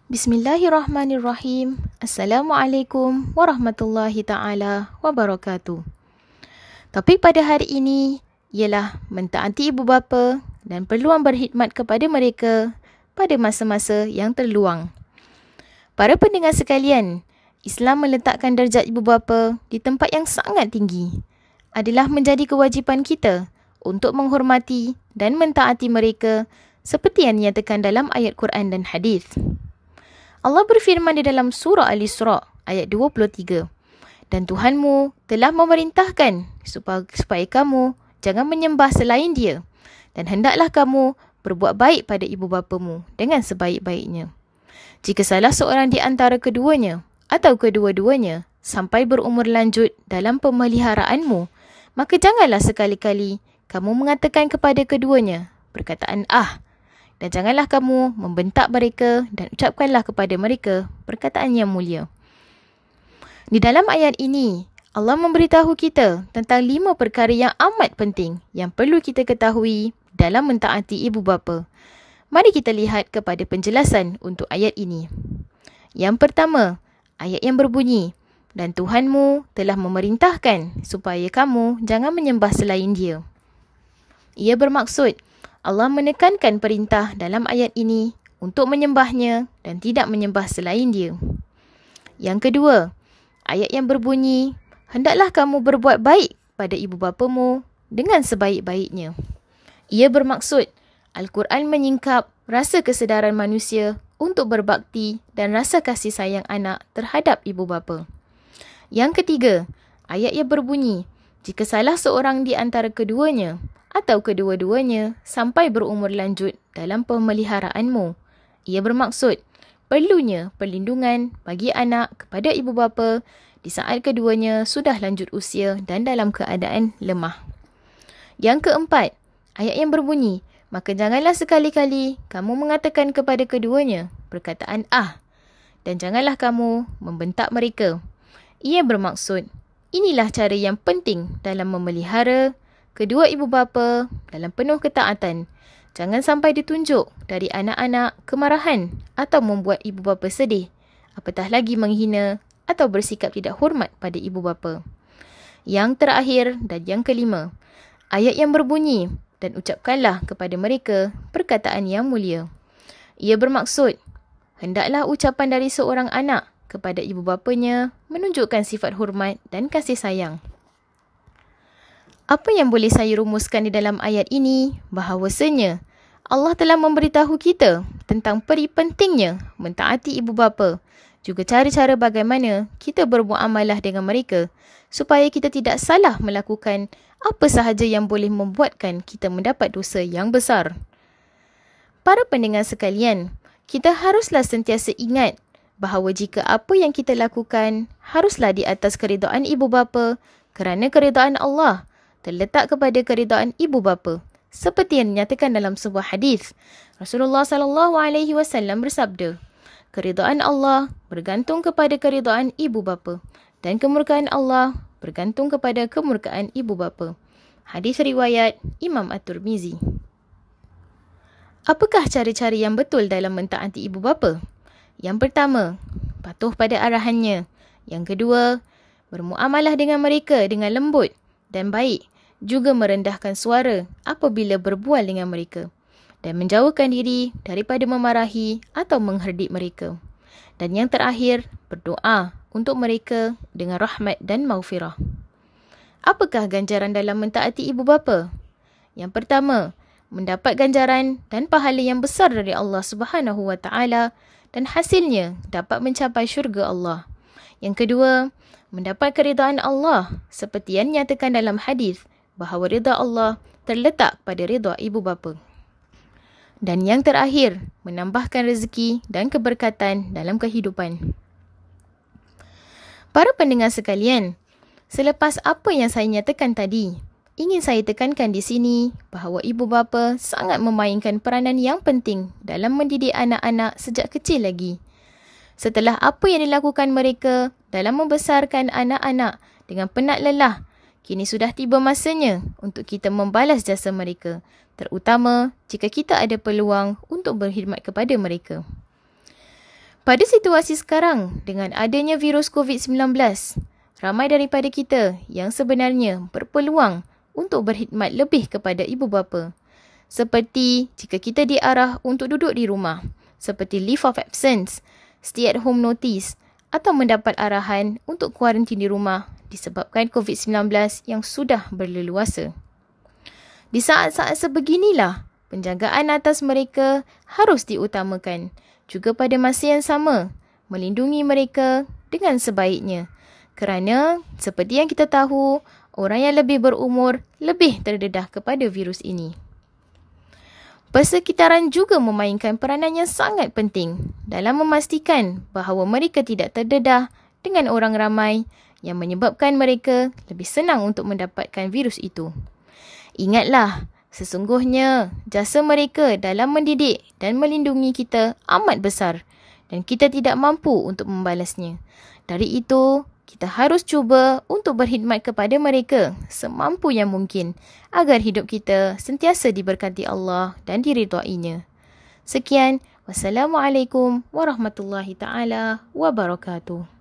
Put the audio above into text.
Bismillahirrahmanirrahim. Assalamualaikum warahmatullahi ta'ala wabarakatuh. Topik pada hari ini ialah mentaati ibu bapa dan peluang berkhidmat kepada mereka pada masa-masa yang terluang. Para pendengar sekalian, Islam meletakkan darjat ibu bapa di tempat yang sangat tinggi. Adalah menjadi kewajipan kita untuk menghormati dan mentaati mereka seperti yang dinyatakan dalam ayat Quran dan hadis. Allah berfirman di dalam surah Al-Isra ayat 23. Dan Tuhanmu telah memerintahkan supaya kamu jangan menyembah selain Dia. Dan hendaklah kamu berbuat baik pada ibu bapamu dengan sebaik-baiknya. Jika salah seorang di antara keduanya atau kedua-duanya sampai berumur lanjut dalam pemeliharaanmu, maka janganlah sekali-kali kamu mengatakan kepada keduanya perkataan dan janganlah kamu membentak mereka dan ucapkanlah kepada mereka perkataan yang mulia. Di dalam ayat ini, Allah memberitahu kita tentang 5 perkara yang amat penting yang perlu kita ketahui dalam mentaati ibu bapa. Mari kita lihat kepada penjelasan untuk ayat ini. Yang pertama, ayat yang berbunyi, dan Tuhanmu telah memerintahkan supaya kamu jangan menyembah selain Dia. Ia bermaksud, Allah menekankan perintah dalam ayat ini untuk menyembahnya dan tidak menyembah selain Dia. Yang kedua, ayat yang berbunyi, hendaklah kamu berbuat baik pada ibu bapamu dengan sebaik-baiknya. Ia bermaksud, Al-Quran menyingkap rasa kesedaran manusia untuk berbakti dan rasa kasih sayang anak terhadap ibu bapa. Yang ketiga, ayat yang berbunyi, jika salah seorang di antara keduanya atau kedua-duanya sampai berumur lanjut dalam pemeliharaanmu. Ia bermaksud, perlunya perlindungan bagi anak kepada ibu bapa di saat keduanya sudah lanjut usia dan dalam keadaan lemah. Yang keempat, ayat yang berbunyi, maka janganlah sekali-kali kamu mengatakan kepada keduanya perkataan dan janganlah kamu membentak mereka. Ia bermaksud, inilah cara yang penting dalam memelihara kedua ibu bapa dalam penuh ketaatan. Jangan sampai ditunjuk dari anak-anak kemarahan atau membuat ibu bapa sedih, apatah lagi menghina atau bersikap tidak hormat pada ibu bapa. Yang terakhir dan yang kelima, ayat yang berbunyi, dan ucapkanlah kepada mereka perkataan yang mulia. Ia bermaksud, hendaklah ucapan dari seorang anak kepada ibu bapanya menunjukkan sifat hormat dan kasih sayang. Apa yang boleh saya rumuskan di dalam ayat ini? Bahawasanya Allah telah memberitahu kita tentang peri pentingnya mentaati ibu bapa, juga cara-cara bagaimana kita bermuamalah dengan mereka supaya kita tidak salah melakukan apa sahaja yang boleh membuatkan kita mendapat dosa yang besar. Para pendengar sekalian, kita haruslah sentiasa ingat bahawa jika apa yang kita lakukan haruslah di atas keridaan ibu bapa, kerana keridaan Allah terletak kepada keridaan ibu bapa, seperti yang dinyatakan dalam sebuah hadis. Rasulullah SAW bersabda, keridaan Allah bergantung kepada keridaan ibu bapa dan kemurkaan Allah bergantung kepada kemurkaan ibu bapa. Hadis riwayat Imam At-Tirmizi. Apakah cara-cara yang betul dalam mentaati ibu bapa? Yang pertama, patuh pada arahannya. Yang kedua, bermuamalah dengan mereka dengan lembut dan baik, juga merendahkan suara apabila berbual dengan mereka dan menjauhkan diri daripada memarahi atau mengherdik mereka. Dan yang terakhir, berdoa untuk mereka dengan rahmat dan maghfirah. Apakah ganjaran dalam mentaati ibu bapa? Yang pertama, mendapat ganjaran dan pahala yang besar dari Allah Subhanahu wa taala dan hasilnya dapat mencapai syurga Allah. Yang kedua, mendapat keridaan Allah seperti yang dinyatakan dalam hadis bahawa rida Allah terletak pada rida ibu bapa. Dan yang terakhir, menambahkan rezeki dan keberkatan dalam kehidupan. Para pendengar sekalian, selepas apa yang saya nyatakan tadi, ingin saya tekankan di sini bahawa ibu bapa sangat memainkan peranan yang penting dalam mendidik anak-anak sejak kecil lagi. Setelah apa yang dilakukan mereka dalam membesarkan anak-anak dengan penat lelah, kini sudah tiba masanya untuk kita membalas jasa mereka, terutama jika kita ada peluang untuk berkhidmat kepada mereka. Pada situasi sekarang, dengan adanya virus COVID-19, ramai daripada kita yang sebenarnya berpeluang untuk berkhidmat lebih kepada ibu bapa. Seperti jika kita diarah untuk duduk di rumah, seperti leave of absence, stay at home notice atau mendapat arahan untuk kuarantin di rumah disebabkan COVID-19 yang sudah berleluasa. Di saat-saat sebeginilah, penjagaan atas mereka harus diutamakan. Juga pada masa yang sama, melindungi mereka dengan sebaiknya. Kerana, seperti yang kita tahu, orang yang lebih berumur lebih terdedah kepada virus ini. Persekitaran juga memainkan peranan yang sangat penting dalam memastikan bahawa mereka tidak terdedah dengan orang ramai yang menyebabkan mereka lebih senang untuk mendapatkan virus itu. Ingatlah, sesungguhnya jasa mereka dalam mendidik dan melindungi kita amat besar dan kita tidak mampu untuk membalasnya. Dari itu, kita harus cuba untuk berkhidmat kepada mereka semampu yang mungkin agar hidup kita sentiasa diberkati Allah dan diridainya. Sekian, wassalamualaikum warahmatullahi taala wabarakatuh.